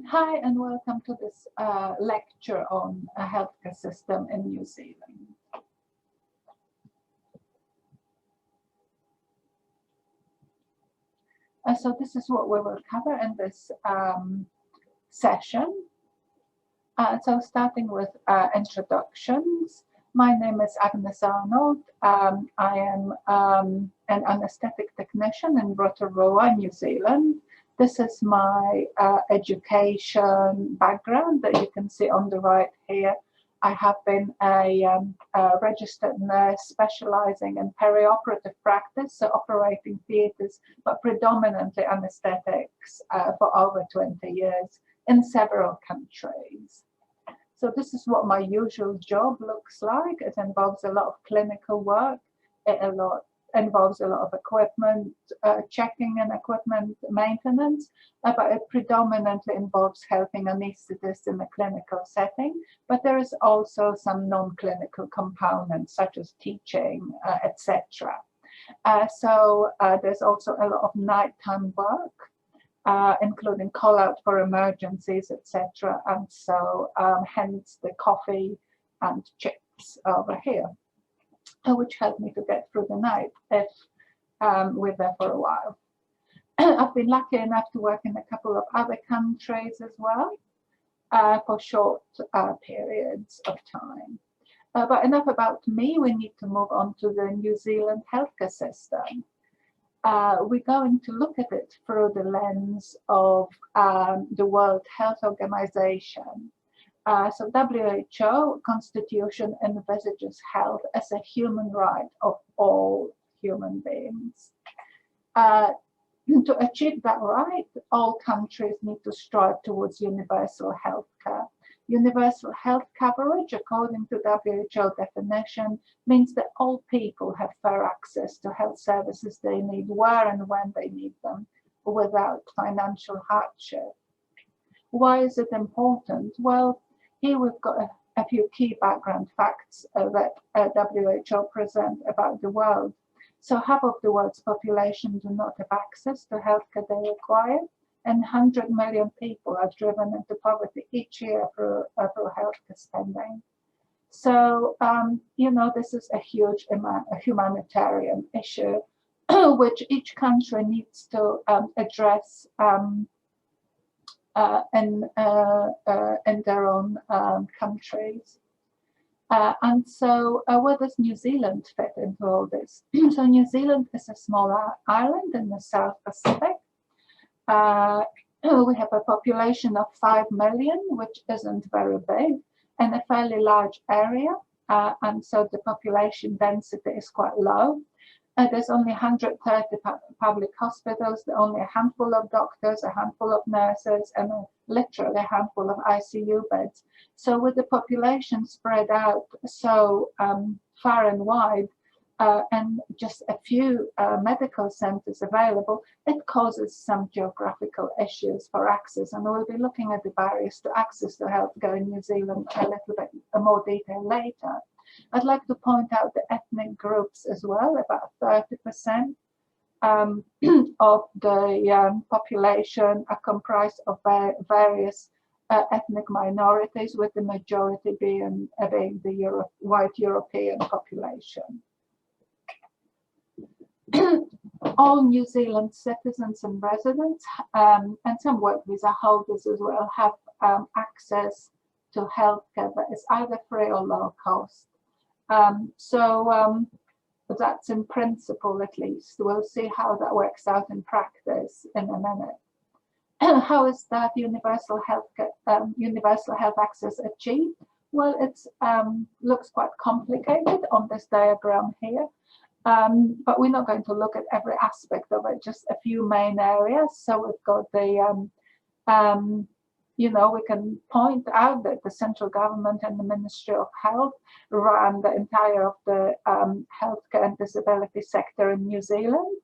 Hi, and welcome to this lecture on a healthcare system in New Zealand. So this is what we will cover in this session. So starting with introductions, my name is Agnes Arnold. I am an anaesthetic technician in Rotorua, New Zealand. This is my education background that you can see on the right here. I have been a registered nurse specializing in perioperative practice, so operating theatres, but predominantly anaesthetics for over 20 years in several countries. So this is what my usual job looks like. It involves a lot of clinical work. It involves a lot of equipment checking and equipment maintenance, but it predominantly involves helping anaesthetists in a clinical setting. But there is also some non-clinical components such as teaching, etc. So there's also a lot of nighttime work. Including call out for emergencies, etc. And so hence the coffee and chips over here, which helped me to get through the night if we're there for a while. I've been lucky enough to work in a couple of other countries as well for short periods of time. But enough about me, we need to move on to the New Zealand healthcare system. We're going to look at it through the lens of the World Health Organization. So WHO Constitution envisages health as a human right of all human beings. To achieve that right, all countries need to strive towards universal health care. Universal health coverage, according to WHO definition, means that all people have fair access to health services they need where and when they need them without financial hardship. Why is it important? Well, here we've got a few key background facts that WHO present about the world. So half of the world's population do not have access to healthcare they require, and 100 million people are driven into poverty each year through healthcare spending. So, you know, this is a huge humanitarian issue, which each country needs to address in their own countries. And so where does New Zealand fit into all this? So New Zealand is a small island in the South Pacific. We have a population of 5 million, which isn't very big, and a fairly large area, and so the population density is quite low. There's only 130 public hospitals, only a handful of doctors, a handful of nurses, and literally a handful of ICU beds. So with the population spread out so far and wide, and just a few medical centers available, it causes some geographical issues for access. And we'll be looking at the barriers to access to healthcare in New Zealand a little bit more detail later. I'd like to point out the ethnic groups as well. About 30% of the population are comprised of various ethnic minorities, with the majority being the white European population. All New Zealand citizens and residents, and some work visa holders as well, have access to healthcare that is either free or low cost. That's in principle, at least. We'll see how that works out in practice in a minute. How is that universal health access achieved? Well, it looks quite complicated on this diagram here. But we're not going to look at every aspect of it, just a few main areas. So we've got the, you know, we can point out that the central government and the Ministry of Health run the entire of the healthcare and disability sector in New Zealand.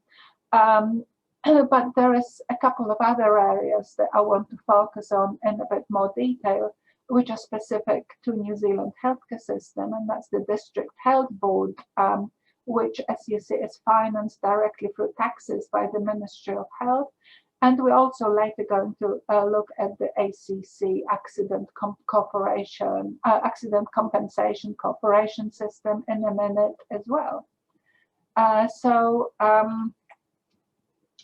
But there is a couple of other areas that I want to focus on in a bit more detail, which are specific to New Zealand healthcare system, and that's the District Health Board, which, as you see, is financed directly through taxes by the Ministry of Health, And we're also later going to look at the ACC accident compensation corporation system in a minute as well.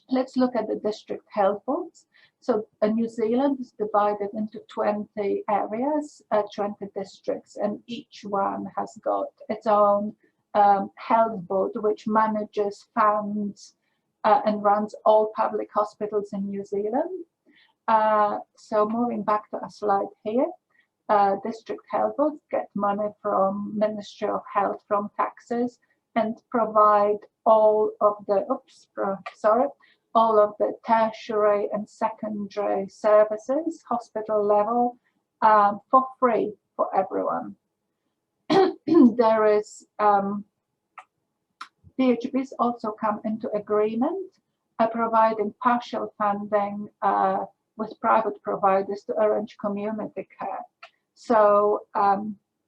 Let's look at the district health boards. So New Zealand is divided into 20 areas, 20 districts, and each one has got its own health board, which manages, funds, and runs all public hospitals in New Zealand. So moving back to a slide here, district health boards get money from Ministry of Health from taxes and provide all of the, all of the tertiary and secondary services, hospital level, for free for everyone. There is DHBs also come into agreement providing partial funding with private providers to arrange community care. So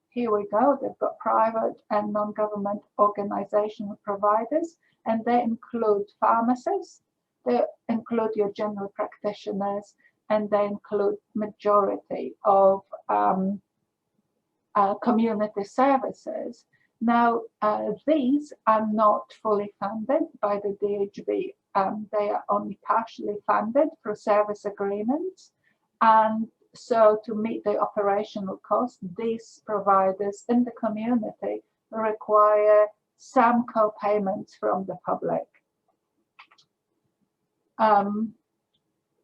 here we go, they've got private and non-government organizational providers, and they include pharmacists, they include your general practitioners, and they include majority of community services. Now, these are not fully funded by the DHB. They are only partially funded through service agreements. And so to meet the operational costs, these providers in the community require some co-payments from the public.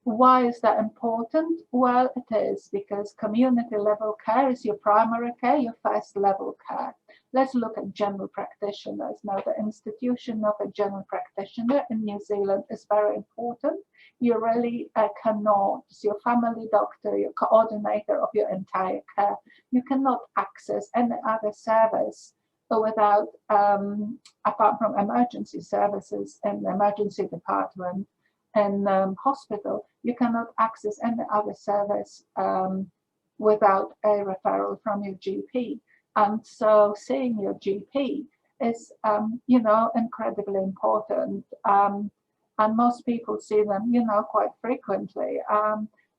Why is that important? Well, it is because community level care is your primary care, your first level care. Let's look at general practitioners. Now, the institution of a general practitioner in New Zealand is very important. You really cannot, your family doctor, your coordinator of your entire care, you cannot access any other service without, apart from emergency services in the emergency department and hospital, you cannot access any other service without a referral from your GP. And so seeing your GP is, you know, incredibly important. And most people see them, you know, quite frequently.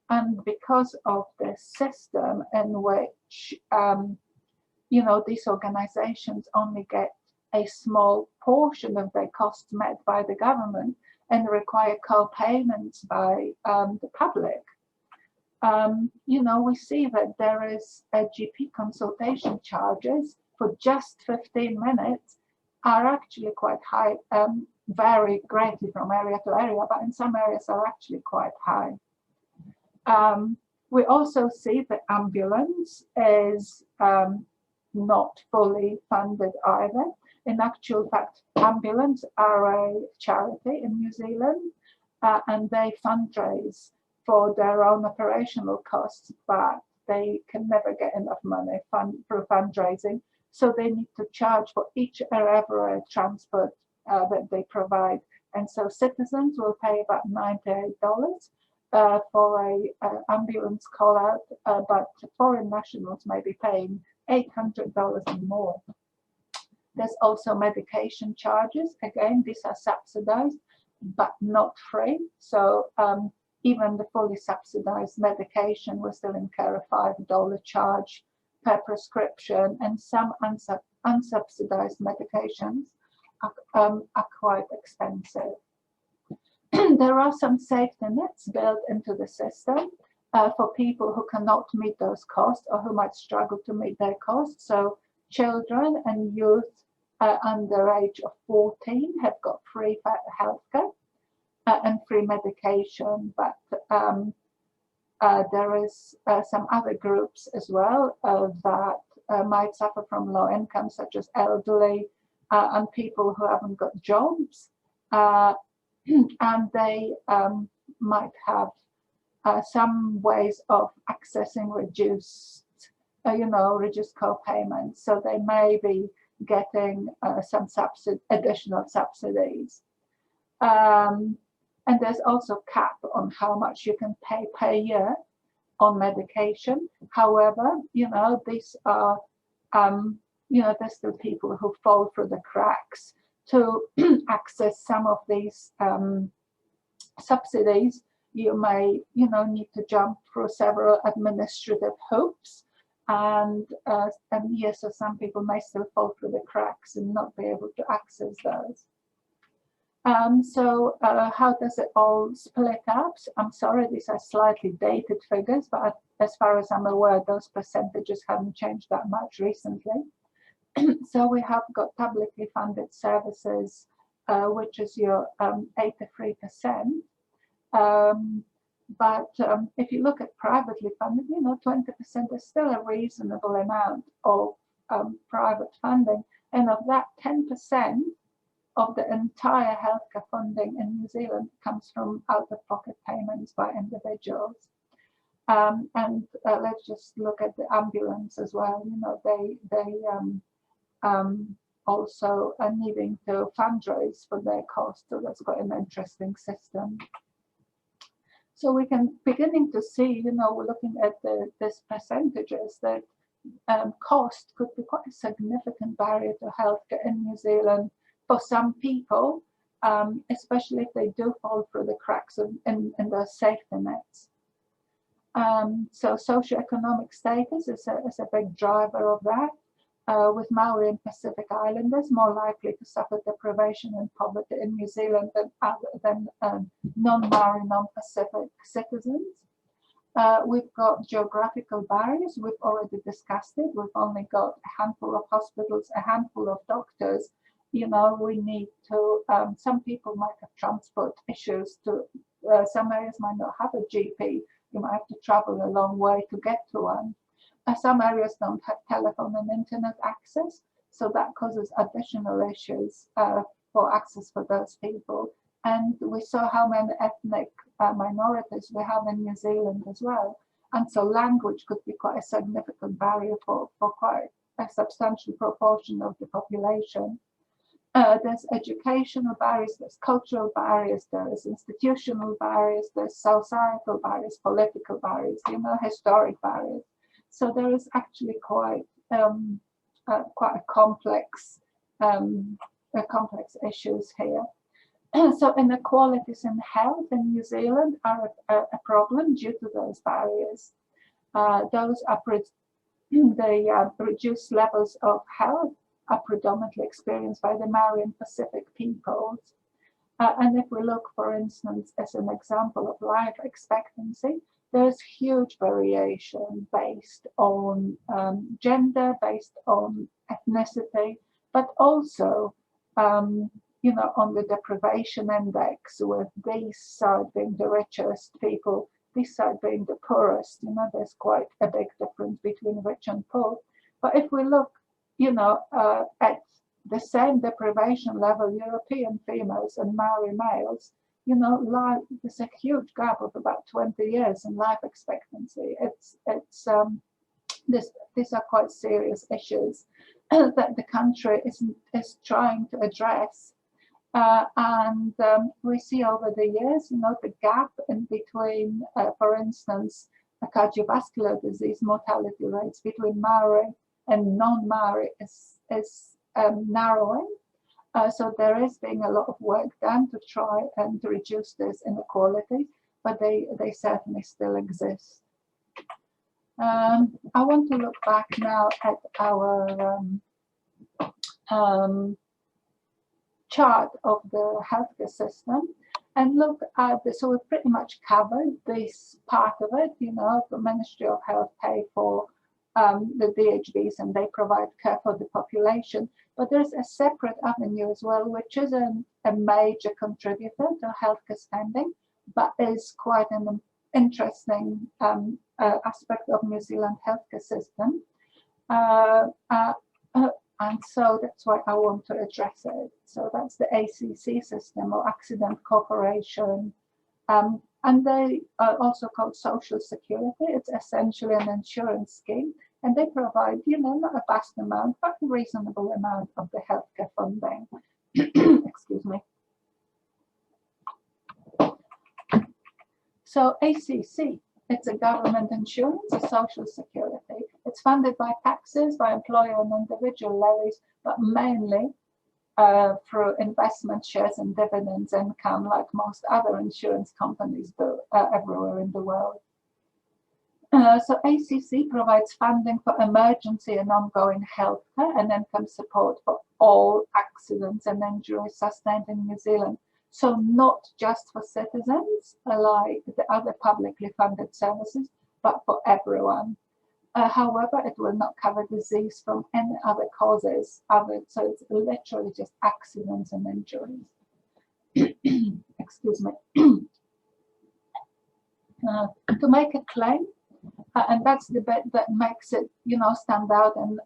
And because of the system in which, you know, these organizations only get a small portion of their costs met by the government and require co-payments by the public, you know, we see that there is a GP consultation charges for just 15 minutes are actually quite high, vary greatly from area to area, but in some areas are actually quite high. We also see that ambulance is not fully funded either. In actual fact, ambulance are a charity in New Zealand, and they fundraise for their own operational costs, but they can never get enough money through fundraising. So they need to charge for each and every transport that they provide. And so citizens will pay about $98 for an ambulance call out, but foreign nationals may be paying $800 and more. There's also medication charges. Again, these are subsidized, but not free. So even the fully subsidized medication will still incur a $5 charge per prescription, and some unsubsidized medications are quite expensive. There are some safety nets built into the system for people who cannot meet those costs or who might struggle to meet their costs. So children and youth under the age of 14 have got free healthcare and free medication, but there is some other groups as well that might suffer from low income, such as elderly and people who haven't got jobs, and they might have some ways of accessing reduced co-payments. So they may be getting some additional subsidies. And there's also cap on how much you can pay per year on medication. However, you know, these are, you know, there's still people who fall through the cracks to access some of these subsidies. you may, need to jump through several administrative hoops, and yes, so some people may still fall through the cracks and not be able to access those. So how does it all split up? I'm sorry, these are slightly dated figures, but as far as I'm aware, those percentages haven't changed that much recently. So we have got publicly funded services, which is your 83%. But if you look at privately funded, 20% is still a reasonable amount of private funding. And of that, 10% of the entire healthcare funding in New Zealand comes from out-of-pocket payments by individuals. And let's just look at the ambulance as well. They also are needing to fundraise for their costs, so that's quite an interesting system. So we can beginning to see, we're looking at these percentages that cost could be quite a significant barrier to healthcare in New Zealand for some people, especially if they do fall through the cracks in those safety nets. So socioeconomic status is a big driver of that. With Maori and Pacific Islanders more likely to suffer deprivation and poverty in New Zealand than non-Maori, non-Pacific citizens. We've got geographical barriers. We've already discussed it. We've only got a handful of hospitals, a handful of doctors. We need to, some people might have transport issues to, some areas might not have a GP. You might have to travel a long way to get to one. Some areas don't have telephone and internet access, so that causes additional issues for access for those people. And we saw how many ethnic minorities we have in New Zealand as well. And so language could be quite a significant barrier for quite a substantial proportion of the population. There's educational barriers, there's cultural barriers, there's institutional barriers, there's societal barriers, political barriers, historic barriers. So there is actually quite a complex issues here. So inequalities in health in New Zealand are a problem due to those barriers. Those are the reduced levels of health are predominantly experienced by the Maori and Pacific peoples. And if we look, for instance, as an example of life expectancy, there's huge variation based on gender, based on ethnicity, but also, on the deprivation index, with this side being the richest people, this side being the poorest. There's quite a big difference between rich and poor. But if we look, at the same deprivation level, European females and Maori males, there's a huge gap of about 20 years in life expectancy. These are quite serious issues that the country is trying to address. And we see over the years, the gap in between, for instance, cardiovascular disease mortality rates between Maori and non-Maori is narrowing. So there is being a lot of work done to try and to reduce this inequality, but they certainly still exist. I want to look back now at our chart of the healthcare system and look at this. So we've pretty much covered this part of it. The Ministry of Health pay for the DHBs and they provide care for the population. But there's a separate avenue as well, which is a major contributor to healthcare spending, but is quite an interesting aspect of New Zealand healthcare system. And so that's why I want to address it. So that's the ACC system, or Accident Corporation. And they are also called Social Security. It's essentially an insurance scheme. And they provide, not a vast amount, but a reasonable amount of the healthcare funding. Excuse me. So ACC, it's a government insurance, a social security. It's funded by taxes, by employer and individual levies, but mainly through investment shares and dividends income, like most other insurance companies do everywhere in the world. So ACC provides funding for emergency and ongoing healthcare and income support for all accidents and injuries sustained in New Zealand. So not just for citizens, like the other publicly funded services, but for everyone. However, it will not cover disease from any other causes, so it's literally just accidents and injuries. Excuse me. To make a claim, and that's the bit that makes it, stand out, and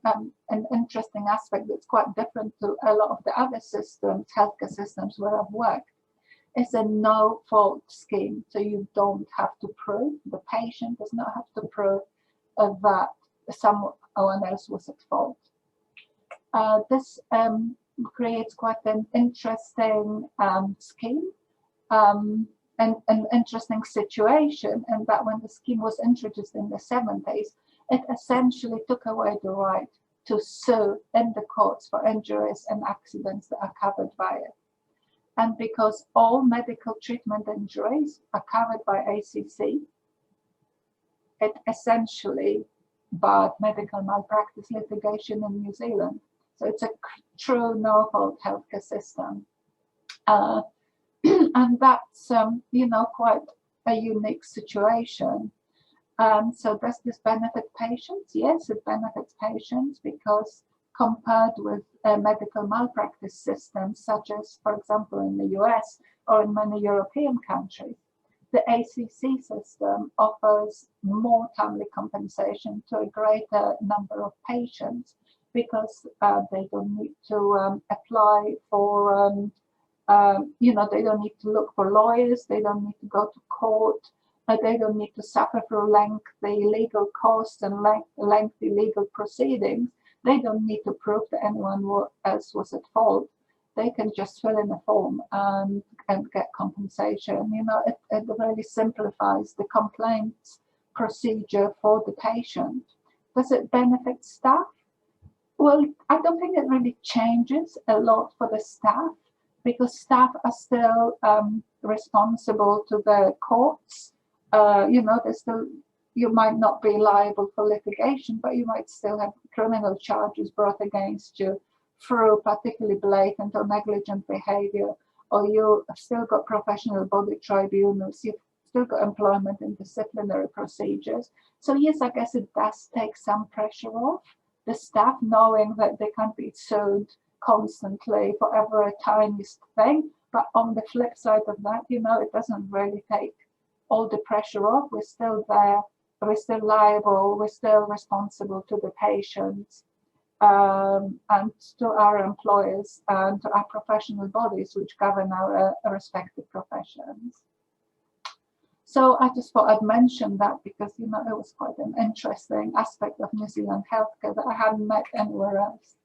an interesting aspect that's quite different to a lot of the other systems, healthcare systems where I've worked. It's a no-fault scheme, so you don't have to prove, the patient does not have to prove that someone else was at fault. This creates quite an interesting scheme. And an interesting situation, and that when the scheme was introduced in the 70s, it essentially took away the right to sue in the courts for injuries and accidents that are covered by it. And because all medical treatment injuries are covered by ACC, it essentially barred medical malpractice litigation in New Zealand. So it's a true no-fault healthcare system. And that's, quite a unique situation. So does this benefit patients? Yes, it benefits patients because compared with medical malpractice systems, such as, for example, in the US or in many European countries, the ACC system offers more timely compensation to a greater number of patients because they don't need to apply for they don't need to look for lawyers, they don't need to go to court, they don't need to suffer through lengthy legal costs and lengthy legal proceedings. They don't need to prove that anyone else was at fault. They can just fill in a form and get compensation. It really simplifies the complaints procedure for the patient. Does it benefit staff? Well, I don't think it really changes a lot for the staff, because staff are still responsible to the courts. You might not be liable for litigation, but you might still have criminal charges brought against you through particularly blatant or negligent behavior, or you've still got professional body tribunals, you've still got employment and disciplinary procedures. So yes, I guess it does take some pressure off the staff, knowing that they can't be sued constantly for every tiniest thing. But on the flip side of that, it doesn't really take all the pressure off. We're still there, we're still liable, we're still responsible to the patients and to our employers and to our professional bodies which govern our respective professions. So I just thought I'd mention that because it was quite an interesting aspect of New Zealand healthcare that I hadn't met anywhere else.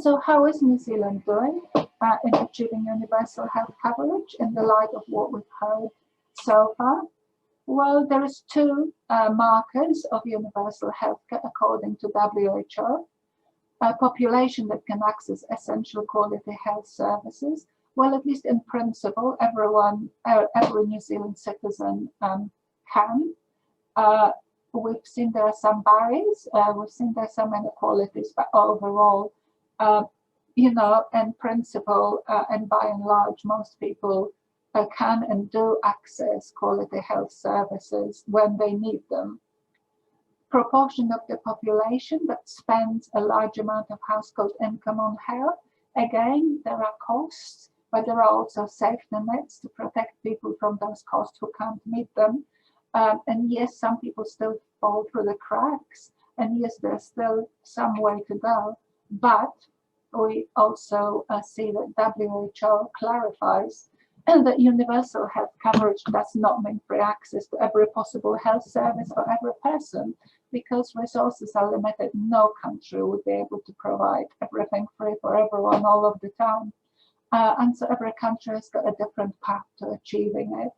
So how is New Zealand doing in achieving universal health coverage in the light of what we've heard so far? Well, there is two markers of universal healthcare according to WHO. A population that can access essential quality health services. Well, at least in principle, every New Zealand citizen can. We've seen there are some barriers, we've seen there are some inequalities, but overall, in principle and by and large, most people can and do access quality health services when they need them. Proportion of the population that spends a large amount of household income on health. Again, there are costs, but there are also safety nets to protect people from those costs who can't meet them. And yes, some people still fall through the cracks. And yes, there's still some way to go. But we also see that WHO clarifies that universal health coverage does not mean free access to every possible health service for every person, because resources are limited. No country would be able to provide everything free for everyone all of the time. And so every country has got a different path to achieving it.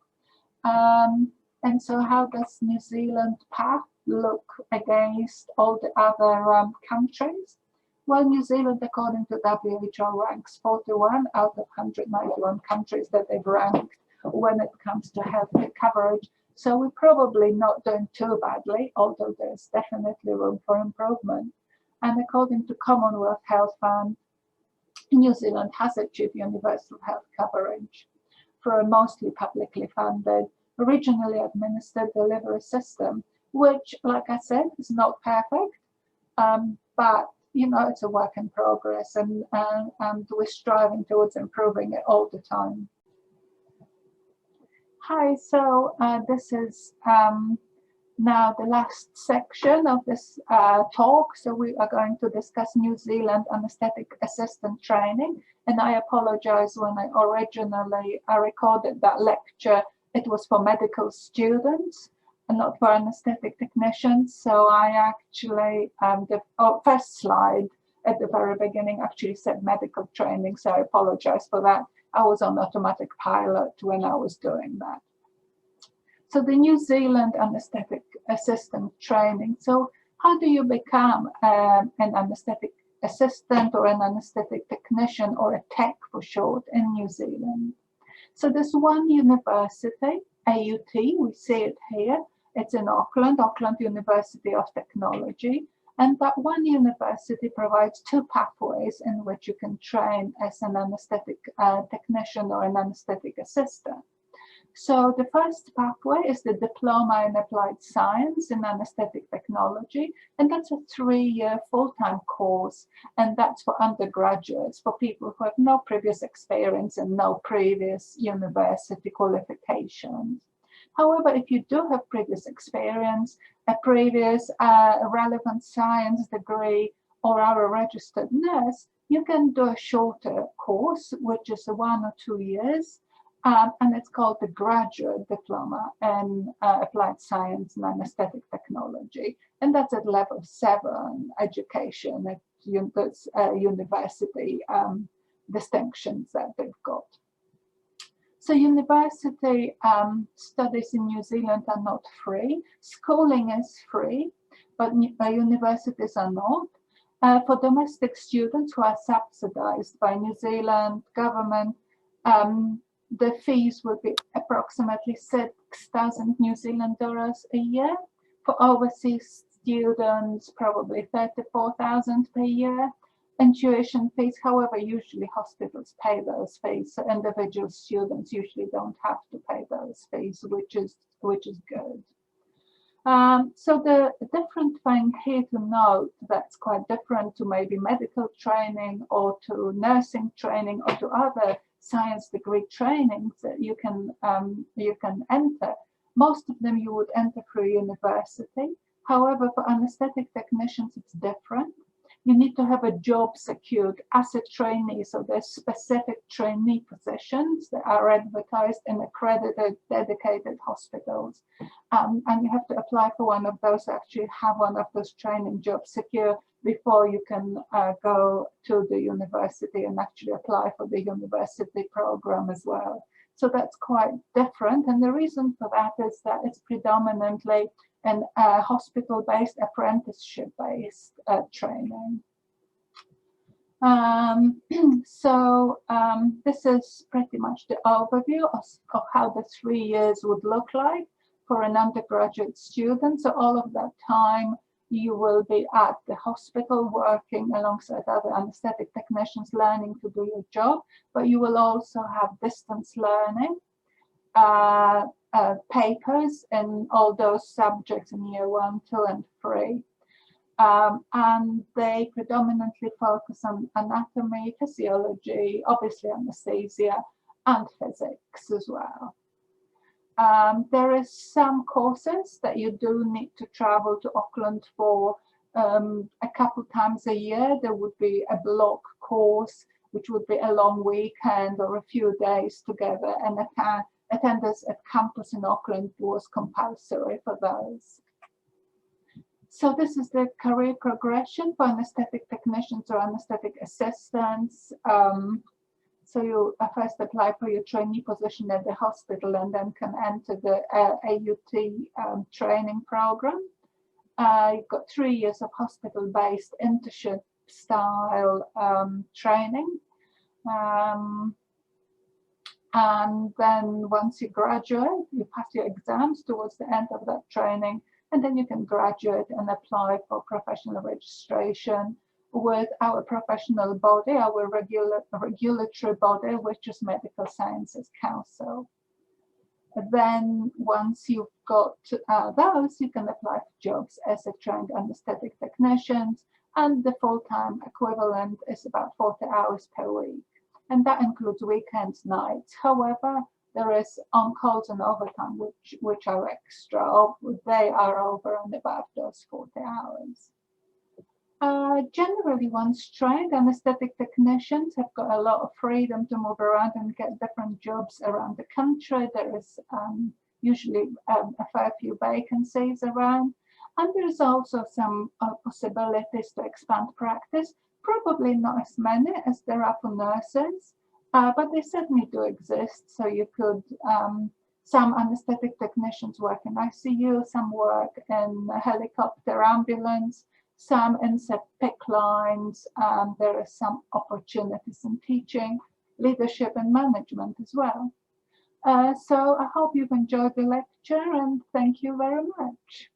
And so how does New Zealand path look against all the other countries? Well, New Zealand, according to WHO, ranks 41 out of 191 countries that they've ranked when it comes to healthcare coverage. So we're probably not doing too badly, although there's definitely room for improvement. And according to Commonwealth Health Fund, New Zealand has achieved universal health coverage for a mostly publicly funded, regionally administered delivery system, which, like I said, is not perfect, but you know, it's a work in progress, and we're striving towards improving it all the time. Hi, so this is now the last section of this talk. So we are going to discuss New Zealand anaesthetic assistant training. And I apologize, when I originally recorded that lecture, it was for medical students and not for anaesthetic technicians. So I actually, the first slide at the very beginning actually said medical training. So I apologize for that. I was on automatic pilot when I was doing that. So the New Zealand anaesthetic assistant training. So how do you become an anaesthetic assistant or an anaesthetic technician, or a tech for short, in New Zealand? So there's one university, AUT, we see it here. It's in Auckland, Auckland University of Technology. And that one university provides two pathways in which you can train as an anaesthetic technician or an anaesthetic assistant. So the first pathway is the Diploma in Applied Science in Anaesthetic Technology, and that's a 3-year full-time course, and that's for undergraduates, for people who have no previous experience and no previous university qualifications. However, if you do have previous experience, a previous relevant science degree, or are a registered nurse, you can do a shorter course, which is 1 or 2 years. And it's called the Graduate Diploma in Applied Science and Anaesthetic Technology. And that's at level 7 education at university distinctions that they've got. So university studies in New Zealand are not free. Schooling is free, but universities are not. For domestic students who are subsidized by New Zealand government, the fees will be approximately 6,000 New Zealand dollars a year. For overseas students, probably 34,000 per year. And tuition fees, however, usually hospitals pay those fees. So individual students usually don't have to pay those fees, which is good. So the different thing here to note that's quite different to maybe medical training or to nursing training or to other science degree trainings that you can enter. Most of them you would enter through university. However, for anaesthetic technicians, it's different. You need to have a job secured as a trainee. So there's specific trainee positions that are advertised in accredited, dedicated hospitals. And you have to apply for one of those, actually have one of those training jobs secure before you can go to the university and actually apply for the university program as well. So that's quite different. And the reason for that is that it's predominantly an hospital-based, apprenticeship-based training. This is pretty much the overview of how the 3 years would look like for an undergraduate student. So all of that time you will be at the hospital working alongside other anaesthetic technicians learning to do your job, but you will also have distance learning, papers in all those subjects in year 1, 2, and 3. And they predominantly focus on anatomy, physiology, obviously anesthesia, and physics as well. There is some courses that you do need to travel to Auckland for a couple times a year. There would be a block course, which would be a long weekend or a few days together, and attendance at campus in Auckland was compulsory for those. So this is the career progression for anaesthetic technicians or anaesthetic assistants. So you first apply for your trainee position at the hospital and then can enter the AUT training program. You've got 3 years of hospital-based internship style training. And then once you graduate, you pass your exams towards the end of that training, and then you can graduate and apply for professional registration with our professional body, our regulatory body, which is Medical Sciences Council. Then once you've got those, you can apply for jobs as a trained anesthetic technician, and the full-time equivalent is about 40 hours per week. And that includes weekends, nights. However, there is on-calls and overtime, which are extra. They are over and above those 40 hours. Generally, once trained, anesthetic technicians have got a lot of freedom to move around and get different jobs around the country. There is usually a fair few vacancies around. And there's also some possibilities to expand practice. Probably not as many as there are for nurses, but they certainly do exist. So you could, some anesthetic technicians work in ICU, some work in helicopter ambulance, some in PIC lines. There are some opportunities in teaching, leadership and management as well. So I hope you've enjoyed the lecture, and thank you very much.